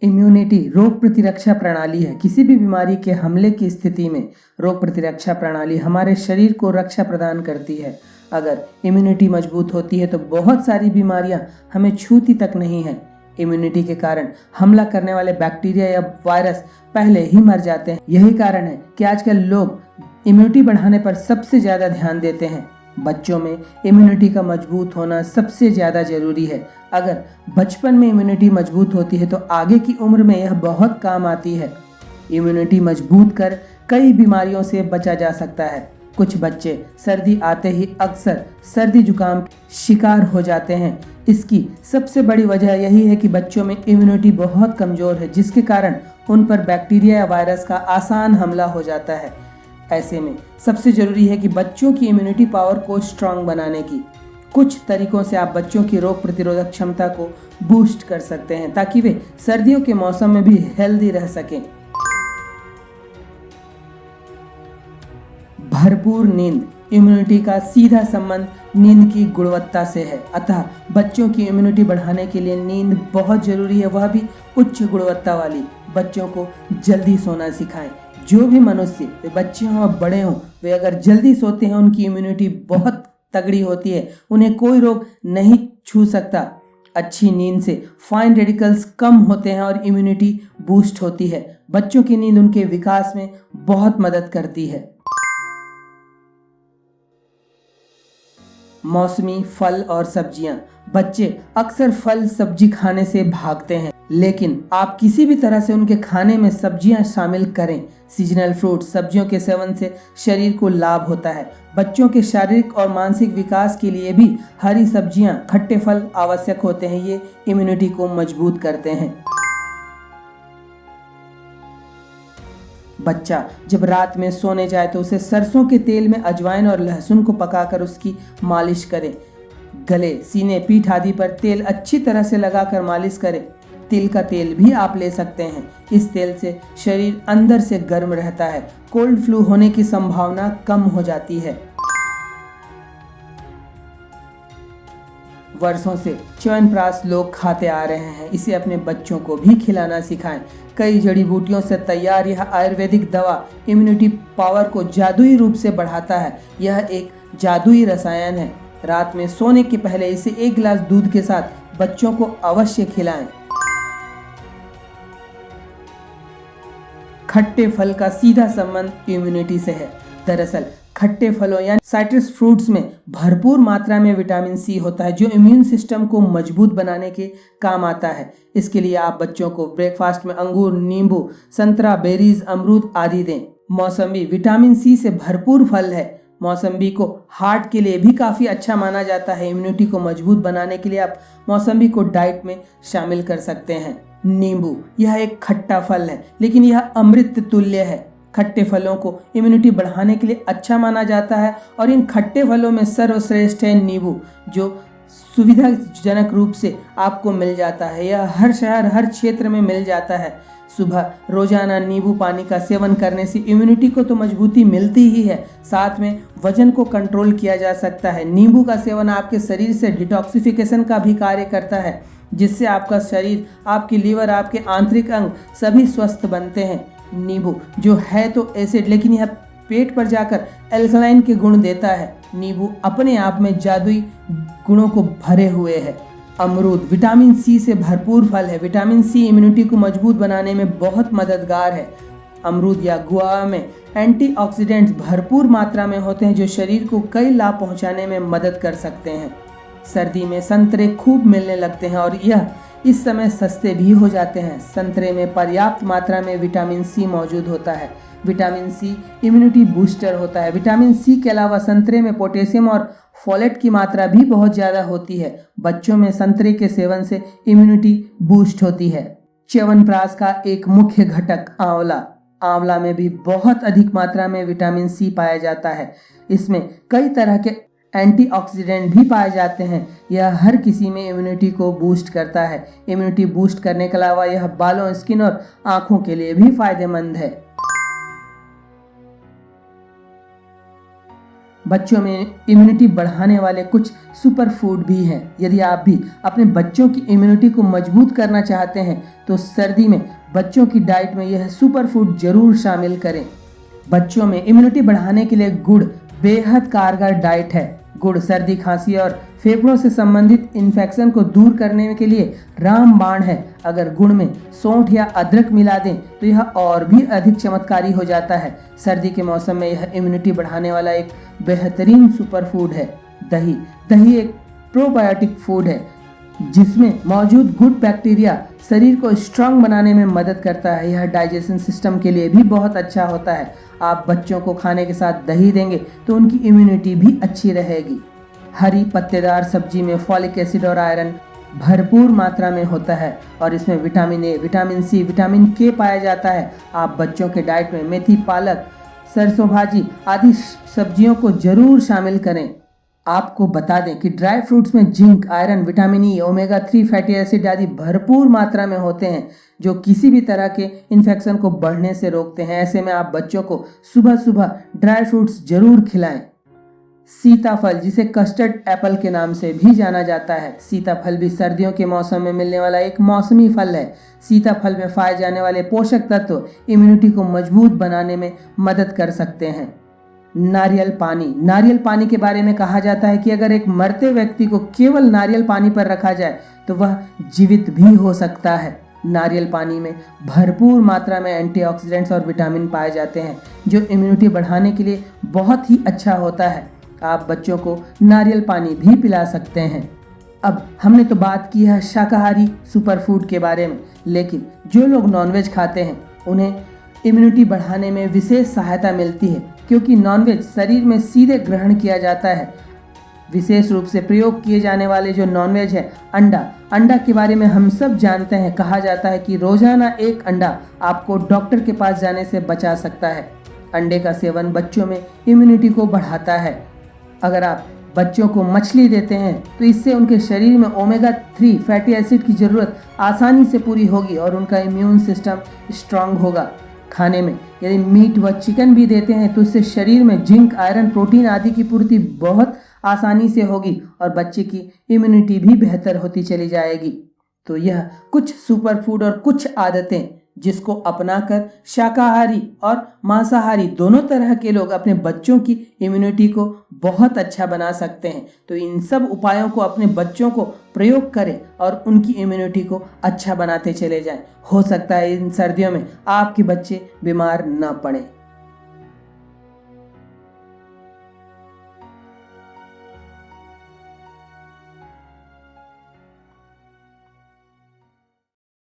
Immunity रोग प्रतिरक्षा प्रणाली है। किसी भी बीमारी के हमले की स्थिति में रोग प्रतिरक्षा प्रणाली हमारे शरीर को रक्षा प्रदान करती है। अगर इम्यूनिटी मजबूत होती है तो बहुत सारी बीमारियां हमें छूती तक नहीं है। इम्यूनिटी के कारण हमला करने वाले बैक्टीरिया या वायरस पहले ही मर जाते हैं। यही कारण है कि आजकल लोग इम्यूनिटी बढ़ाने पर सबसे ज्यादा ध्यान देते हैं। बच्चों में इम्यूनिटी का मजबूत होना सबसे ज्यादा जरूरी है। अगर बचपन में इम्यूनिटी मजबूत होती है तो आगे की उम्र में यह बहुत काम आती है। इम्यूनिटी मजबूत कर कई बीमारियों से बचा जा सकता है। कुछ बच्चे सर्दी आते ही अक्सर सर्दी जुकाम शिकार हो जाते हैं। इसकी सबसे बड़ी वजह यही है कि बच्चों में इम्यूनिटी बहुत कमजोर है, जिसके कारण उन पर बैक्टीरिया या वायरस का आसान हमला हो जाता है। ऐसे में सबसे जरूरी है कि बच्चों की इम्यूनिटी पावर को स्ट्रांग बनाने की कुछ तरीकों से आप बच्चों की रोग प्रतिरोधक क्षमता को बूस्ट कर सकते हैं, ताकि वे सर्दियों के मौसम में भी हेल्दी रह सकें। भरपूर नींद इम्यूनिटी का सीधा संबंध नींद की गुणवत्ता से है। अतः बच्चों की इम्यूनिटी बढ़ाने के लिए नींद बहुत जरूरी है, वह भी उच्च गुणवत्ता वाली। बच्चों को जल्दी सोना सिखाएं। जो भी मनुष्य, वे बच्चे हों और बड़े हों, वे अगर जल्दी सोते हैं उनकी इम्यूनिटी बहुत तगड़ी होती है, उन्हें कोई रोग नहीं छू सकता। अच्छी नींद से फाइन रेडिकल्स कम होते हैं और इम्यूनिटी बूस्ट होती है। बच्चों की नींद उनके विकास में बहुत मदद करती है। मौसमी फल और सब्जियां। बच्चे अक्सर फल सब्जी खाने से भागते हैं, लेकिन आप किसी भी तरह से उनके खाने में सब्जियां शामिल करें। सीजनल फ्रूट सब्जियों के सेवन से शरीर को लाभ होता है। बच्चों के शारीरिक और मानसिक विकास के लिए भी हरी सब्जियां, खट्टे फल आवश्यक होते हैं। ये इम्यूनिटी को मजबूत करते हैं। बच्चा जब रात में सोने जाए तो उसे सरसों के तेल में अजवाइन और लहसुन को पकाकर उसकी मालिश करें। गले, सीने, पीठ आदि पर तेल अच्छी तरह से लगाकर मालिश करें। तिल का तेल भी आप ले सकते हैं। इस तेल से शरीर अंदर से गर्म रहता है। कोल्ड फ्लू होने की संभावना कम हो जाती है। वर्षों से च्यवनप्राश लोग खाते आ रहे हैं। इसे अपने बच्चों को भी खिलाना सिखाएं। कई जड़ी बूटियों से तैयार यह आयुर्वेदिक दवा इम्यूनिटी पावर को जादुई रूप से बढ़ाता है। यह एक जादुई रसायन है। रात में सोने के पहले इसे 1 गिलास दूध के साथ बच्चों को अवश्य खिलाएं। खट्टे फल का सीधा संबंध इम्यूनिटी से है। दरअसल खट्टे फलों यानी साइट्रस फ्रूट्स में भरपूर मात्रा में विटामिन सी होता है, जो इम्यून सिस्टम को मजबूत बनाने के काम आता है। इसके लिए आप बच्चों को ब्रेकफास्ट में अंगूर, नींबू, संतरा, बेरीज, अमरूद आदि दें। मौसम्बी विटामिन सी से भरपूर फल है। मौसम्बी को हार्ट के लिए भी काफ़ी अच्छा माना जाता है। इम्यूनिटी को मजबूत बनाने के लिए आप मौसम्बी को डाइट में शामिल कर सकते हैं। नींबू, यह एक खट्टा फल है, लेकिन यह अमृत तुल्य है। खट्टे फलों को इम्यूनिटी बढ़ाने के लिए अच्छा माना जाता है और इन खट्टे फलों में सर्वश्रेष्ठ है नींबू, जो सुविधाजनक रूप से आपको मिल जाता है। यह हर शहर, हर क्षेत्र में मिल जाता है। सुबह रोजाना नींबू पानी का सेवन करने से इम्यूनिटी को तो मजबूती मिलती ही है, साथ में वजन को कंट्रोल किया जा सकता है। नींबू का सेवन आपके शरीर से डिटॉक्सिफिकेशन का भी कार्य करता है, जिससे आपका शरीर, आपकी लीवर, आपके आंतरिक अंग सभी स्वस्थ बनते हैं। नींबू जो है तो एसिड, लेकिन यह पेट पर जाकर एल्कलाइन के गुण देता है। नींबू अपने आप में जादुई गुणों को भरे हुए है। अमरूद विटामिन सी से भरपूर फल है। विटामिन सी इम्यूनिटी को मजबूत बनाने में बहुत मददगार है। अमरूद या गुआवा में एंटीऑक्सीडेंट्स भरपूर मात्रा में होते हैं, जो शरीर को कई लाभ पहुंचाने में मदद कर सकते हैं। सर्दी में संतरे खूब मिलने लगते हैं और यह इस समय सस्ते भी हो जाते हैं। संतरे में पर्याप्त मात्रा में विटामिन सी मौजूद होता है। विटामिन सी इम्यूनिटी बूस्टर होता है। विटामिन सी के अलावा संतरे में पोटेशियम और फोलेट की मात्रा भी बहुत ज़्यादा होती है। बच्चों में संतरे के सेवन से इम्यूनिटी बूस्ट होती है। च्यवनप्राश का एक मुख्य घटक आंवला। आंवला में भी बहुत अधिक मात्रा में विटामिन सी पाया जाता है। इसमें कई तरह के एंटीऑक्सीडेंट भी पाए जाते हैं। यह हर किसी में इम्यूनिटी को बूस्ट करता है। इम्यूनिटी बूस्ट करने के अलावा यह बालों, स्किन और आँखों के लिए भी फायदेमंद है। बच्चों में इम्यूनिटी बढ़ाने वाले कुछ सुपर फूड भी हैं। यदि आप भी अपने बच्चों की इम्यूनिटी को मजबूत करना चाहते हैं तो सर्दी में बच्चों की डाइट में यह सुपर फूड जरूर शामिल करें। बच्चों में इम्यूनिटी बढ़ाने के लिए गुड़ बेहद कारगर डाइट है। गुड़ सर्दी, खांसी और फेफड़ों से संबंधित इन्फेक्शन को दूर करने के लिए रामबाण है। अगर गुड़ में सौंठ या अदरक मिला दें तो यह और भी अधिक चमत्कारी हो जाता है। सर्दी के मौसम में यह इम्यूनिटी बढ़ाने वाला एक बेहतरीन सुपर फूड है। दही दही एक प्रोबायोटिक फूड है जिसमें मौजूद गुड बैक्टीरिया शरीर को स्ट्रांग बनाने में मदद करता है। यह डाइजेशन सिस्टम के लिए भी बहुत अच्छा होता है। आप बच्चों को खाने के साथ दही देंगे तो उनकी इम्यूनिटी भी अच्छी रहेगी। हरी पत्तेदार सब्जी में फॉलिक एसिड और आयरन भरपूर मात्रा में होता है और इसमें vitamin A, vitamin C, vitamin K पाया जाता है। आप बच्चों के डाइट में मेथी, पालक, सरसों भाजी आदि सब्जियों को जरूर शामिल करें। आपको बता दें कि ड्राई फ्रूट्स में zinc, iron, vitamin E, omega 3 fatty acid आदि भरपूर मात्रा में होते हैं जो किसी भी तरह के इन्फेक्शन को बढ़ने से रोकते हैं। ऐसे में आप बच्चों को सुबह सुबह ड्राई फ्रूट्स जरूर खिलाएं। सीताफल, जिसे कस्टर्ड एप्पल के नाम से भी जाना जाता है, सीताफल भी सर्दियों के मौसम में मिलने वाला एक मौसमी फल है। सीताफल में पाए जाने वाले पोषक तत्व इम्यूनिटी को मजबूत बनाने में मदद कर सकते हैं। नारियल पानी के बारे में कहा जाता है कि अगर एक मरते व्यक्ति को केवल नारियल पानी पर रखा जाए तो वह जीवित भी हो सकता है। नारियल पानी में भरपूर मात्रा में एंटीऑक्सीडेंट्स और विटामिन पाए जाते हैं जो इम्यूनिटी बढ़ाने के लिए बहुत ही अच्छा होता है। आप बच्चों को नारियल पानी भी पिला सकते हैं। अब हमने तो बात की है शाकाहारी सुपर फूड के बारे में, लेकिन जो लोग नॉनवेज खाते हैं उन्हें इम्यूनिटी बढ़ाने में विशेष सहायता मिलती है क्योंकि नॉनवेज शरीर में सीधे ग्रहण किया जाता है। विशेष रूप से प्रयोग किए जाने वाले जो नॉनवेज है अंडा के बारे में हम सब जानते हैं। कहा जाता है कि रोजाना एक अंडा आपको डॉक्टर के पास जाने से बचा सकता है। अंडे का सेवन बच्चों में इम्यूनिटी को बढ़ाता है। अगर आप बच्चों को मछली देते हैं तो इससे उनके शरीर में ओमेगा 3 फैटी एसिड की जरूरत आसानी से पूरी होगी और उनका इम्यून सिस्टम स्ट्रांग होगा। खाने में यदि मीट व चिकन भी देते हैं तो इससे शरीर में जिंक, आयरन, प्रोटीन आदि की पूर्ति बहुत आसानी से होगी और बच्चे की इम्यूनिटी भी बेहतर होती चली जाएगी। तो यह कुछ सुपर फूड और कुछ आदतें जिसको अपनाकर शाकाहारी और मांसाहारी दोनों तरह के लोग अपने बच्चों की इम्यूनिटी को बहुत अच्छा बना सकते हैं। तो इन सब उपायों को अपने बच्चों को प्रयोग करें और उनकी इम्यूनिटी को अच्छा बनाते चले जाएं। हो सकता है इन सर्दियों में आपके बच्चे बीमार न पड़ें।